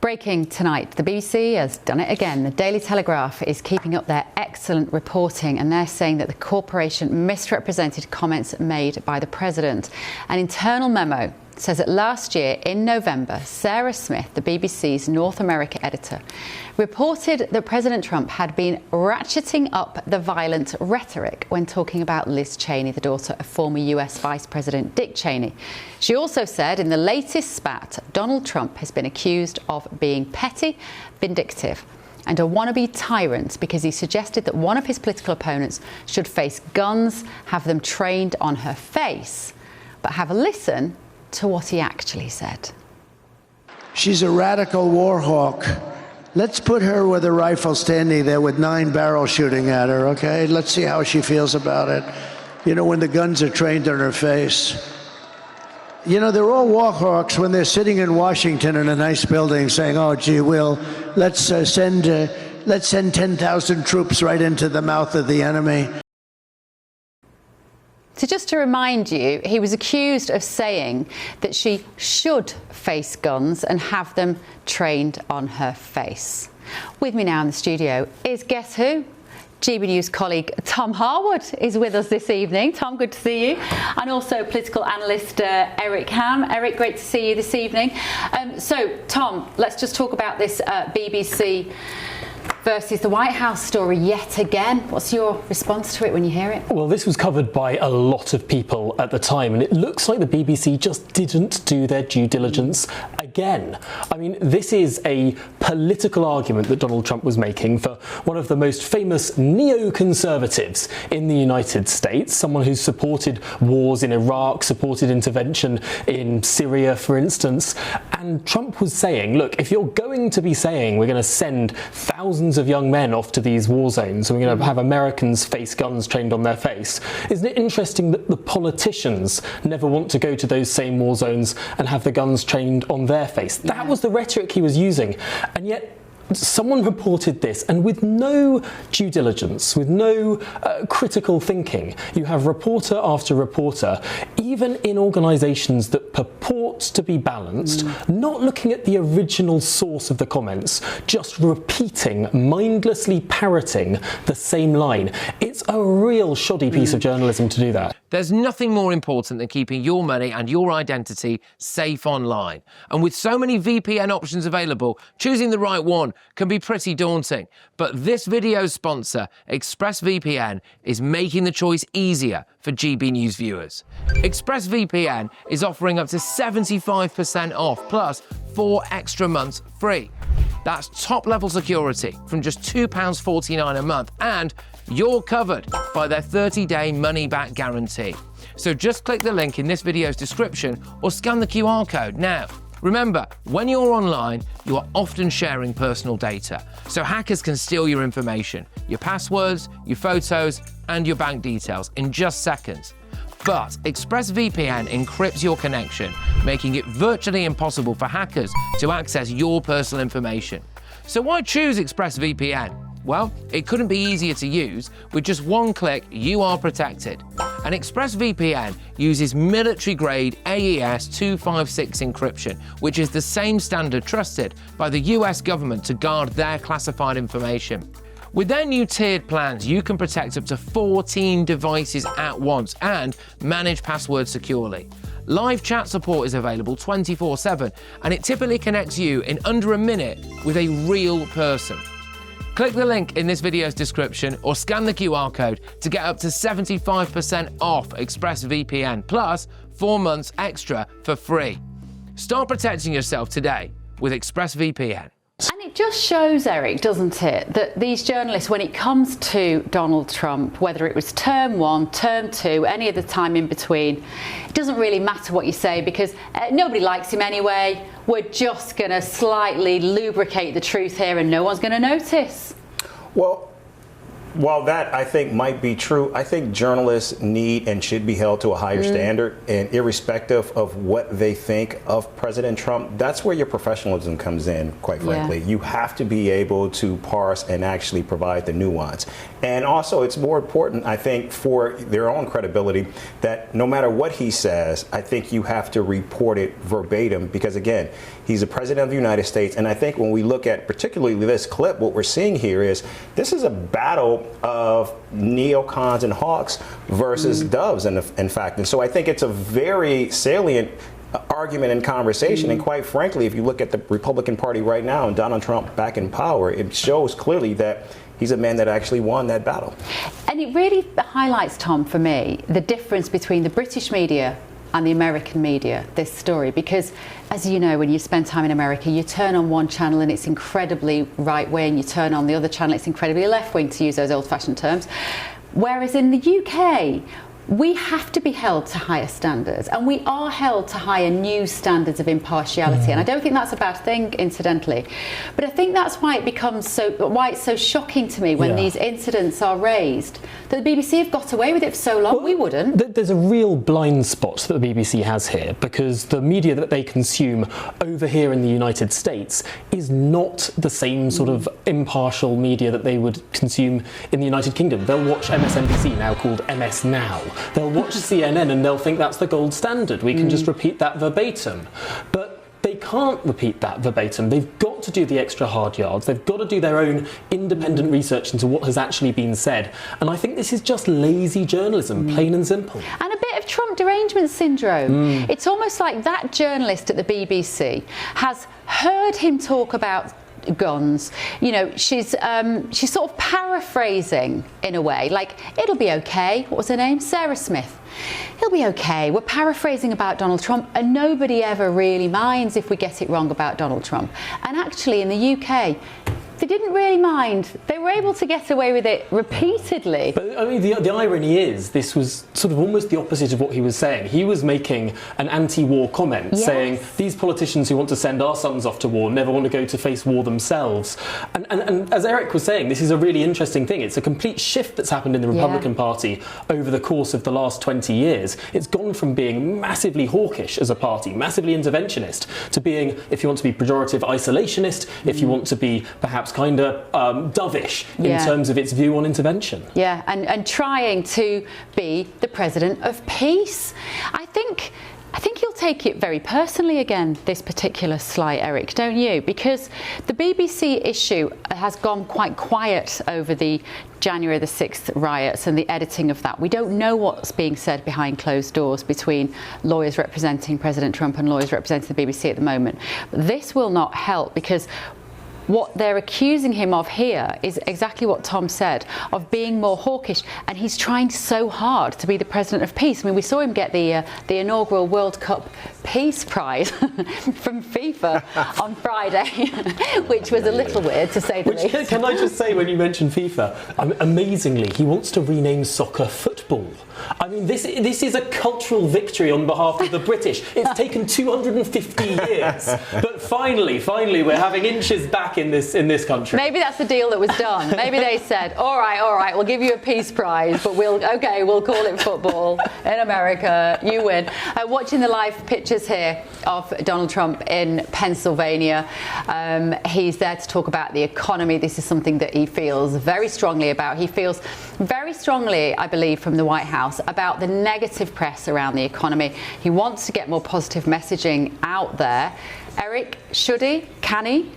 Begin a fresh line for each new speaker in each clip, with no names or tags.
Breaking tonight, the BBC has done it again. The Daily Telegraph is keeping up their excellent reporting, and they're saying that the corporation misrepresented comments made by the president. An internal memo says that last year in November, Sarah Smith, the BBC's North America editor, reported that President Trump had been ratcheting up the violent rhetoric when talking about Liz Cheney, the daughter of former US Vice President Dick Cheney. She also said in the latest spat, Donald Trump has been accused of being petty, vindictive, and a wannabe tyrant because he suggested that one of his political opponents should face guns, have them trained on her face. But have a listen to what he actually said.
She's a radical war hawk. Let's put her with a rifle standing there with 9 barrels shooting at her, okay? Let's see how she feels about it. You know, when the guns are trained on her face. You know, they're all war hawks when they're sitting in Washington in a nice building saying, oh, gee, let's send 10,000 troops right into the mouth of the enemy.
So just to remind you, he was accused of saying that she should face guns and have them trained on her face. With me now in the studio is, guess who? GB News colleague Tom Harwood is with us this evening. Tom, good to see you. And also political analyst Eric Ham. Eric, great to see you this evening. So, Tom, let's just talk about this BBC versus the White House story yet again. What's your response to it when you hear it?
Well, this was covered by a lot of people at the time, and it looks like the BBC just didn't do their due diligence again. I mean, this is a political argument that Donald Trump was making for one of the most famous neoconservatives in the United States, someone who's supported wars in Iraq, supported intervention in Syria, for instance. And Trump was saying, look, if you're going to be saying we're going to send thousands of young men off to these war zones and we're going to have Americans face guns trained on their face, isn't it interesting that the politicians never want to go to those same war zones and have the guns trained on their face? That was the rhetoric he was using. And yet someone reported this, and with no due diligence, with no critical thinking, you have reporter after reporter, even in organisations that purport to be balanced, not looking at the original source of the comments, just repeating, mindlessly parroting the same line. It's a real shoddy piece of journalism to do that.
There's nothing more important than keeping your money and your identity safe online. And with so many VPN options available, choosing the right one can be pretty daunting. But this video's sponsor, ExpressVPN, is making the choice easier for GB News viewers. ExpressVPN is offering up to 75% off, plus 4 extra months free. That's top-level security from just £2.49 a month, and you're covered by their 30-day money-back guarantee. So just click the link in this video's description or scan the QR code now. Remember, when you're online, you are often sharing personal data, so hackers can steal your information, your passwords, your photos, and your bank details in just seconds. But ExpressVPN encrypts your connection, making it virtually impossible for hackers to access your personal information. So why choose ExpressVPN? Well, it couldn't be easier to use. With just one click, you are protected. And ExpressVPN uses military-grade AES 256 encryption, which is the same standard trusted by the US government to guard their classified information. With their new tiered plans, you can protect up to 14 devices at once and manage passwords securely. Live chat support is available 24/7, and it typically connects you in under a minute with a real person. Click the link in this video's description or scan the QR code to get up to 75% off ExpressVPN, plus 4 months extra for free. Start protecting yourself today with ExpressVPN.
And it just shows, Eric, doesn't it, that these journalists, when it comes to Donald Trump, whether it was term 1, term 2, any other time in between, it doesn't really matter what you say because nobody likes him anyway. We're just going to slightly lubricate the truth here and no one's going to notice.
Well, While that, I think, might be true, I think journalists need and should be held to a higher standard, and irrespective of what they think of President Trump, that's where your professionalism comes in, quite frankly. You have to be able to parse and actually provide the nuance. And also, it's more important, I think, for their own credibility, that no matter what he says, I think you have to report it verbatim, because, again, he's the president of the United States. And I think when we look at particularly this clip, what we're seeing here is this is a battle of neocons and hawks versus doves, in fact. And so I think it's a very salient argument and conversation. And quite frankly, if you look at the Republican Party right now and Donald Trump back in power, it shows clearly that he's a man that actually won that battle.
And it really highlights, Tom, for me, the difference between the British media and the American media, this story, because as you know, when you spend time in America, you turn on one channel and it's incredibly right-wing, you turn on the other channel, it's incredibly left-wing, to use those old-fashioned terms. Whereas in the UK, we have to be held to higher standards, and we are held to higher news standards of impartiality. And I don't think that's a bad thing, incidentally. But I think that's why it's so shocking to me when these incidents are raised, that the BBC have got away with it for so long. Well, we wouldn't.
There's a real blind spot that the BBC has here, because the media that they consume over here in the United States is not the same sort of impartial media that they would consume in the United Kingdom. They'll watch MSNBC, now called MS Now. They'll watch CNN and they'll think that's the gold standard. We can just repeat that verbatim. But they can't repeat that verbatim. They've got to do the extra hard yards. They've got to do their own independent research into what has actually been said. And I think this is just lazy journalism, plain and simple. And
a bit of Trump derangement syndrome. It's almost like that journalist at the BBC has heard him talk about guns. You know, she's sort of paraphrasing in a way, like, it'll be okay. What was her name? Sarah Smith. It'll be okay. We're paraphrasing about Donald Trump, and nobody ever really minds if we get it wrong about Donald Trump. And actually in the UK, they didn't really mind. They were able to get away with it repeatedly.
But I mean, the irony is, this was sort of almost the opposite of what he was saying. He was making an anti-war comment, saying these politicians who want to send our sons off to war never want to go to face war themselves. And as Eric was saying, this is a really interesting thing. It's a complete shift that's happened in the Republican Party over the course of the last 20 years. It's gone from being massively hawkish as a party, massively interventionist, to being, if you want to be pejorative, isolationist, if you want to be perhaps kind of dovish in terms of its view on intervention.
Yeah, and trying to be the president of peace. I think he'll take it very personally again, this particular slight, Eric, don't you? Because the BBC issue has gone quite quiet over the January the 6th riots and the editing of that. We don't know what's being said behind closed doors between lawyers representing President Trump and lawyers representing the BBC at the moment. But this will not help, because what they're accusing him of here is exactly what Tom said, of being more hawkish, and he's trying so hard to be the president of peace. I mean, we saw him get the inaugural World Cup Peace Prize from FIFA on Friday, which was a little weird, to say the least.
Can I just say, when you mentioned FIFA, amazingly, he wants to rename soccer football. I mean, this is a cultural victory on behalf of the British. It's taken 250 years, but finally, we're having inches back in this country.
Maybe that's the deal that was done. Maybe they said, all right, we'll give you a peace prize, but we'll call it football in America. You win. Watching the live pictures here of Donald Trump in Pennsylvania. He's there to talk about the economy. This is something that he feels very strongly about. He feels very strongly, I believe, from the White House about the negative press around the economy. He wants to get more positive messaging out there. Eric, should he? Can he?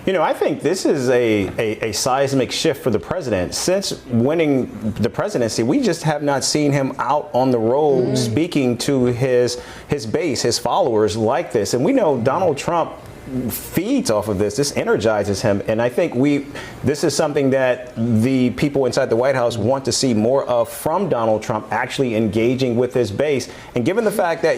You know, I think this is a seismic shift for the president. Since winning the presidency, we just have not seen him out on the road speaking to his base, his followers like this. And we know Donald Trump feeds off of this. This energizes him, and I think this is something that the people inside the White House want to see more of from Donald Trump, actually engaging with his base. And given the fact that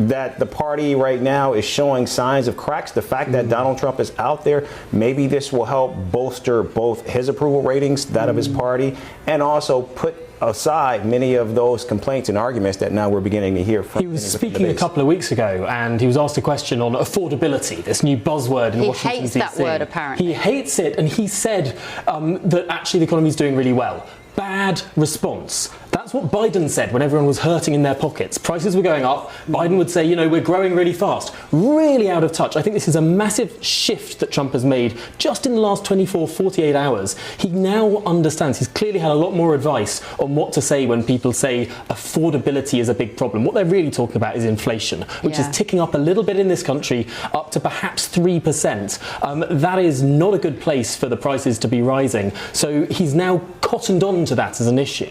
that the party right now is showing signs of cracks, the fact that Donald Trump is out there, maybe this will help bolster both his approval ratings, that of his party, and also put aside many of those complaints and arguments that now we're beginning to hear from.
He was speaking a couple of weeks ago, and he was asked a question on affordability, this new buzzword in Washington,
He hates
DC.
that word, apparently.
He hates it, and he said that actually the economy is doing really well. Bad response. That's what Biden said when everyone was hurting in their pockets. Prices were going up. Biden would say, you know, we're growing really fast. Really out of touch. I think this is a massive shift that Trump has made just in the last 24, 48 hours. He now understands. He's clearly had a lot more advice on what to say when people say affordability is a big problem. What they're really talking about is inflation, which is ticking up a little bit in this country, up to perhaps 3%. That is not a good place for the prices to be rising. So he's now cottoned on to that as an issue.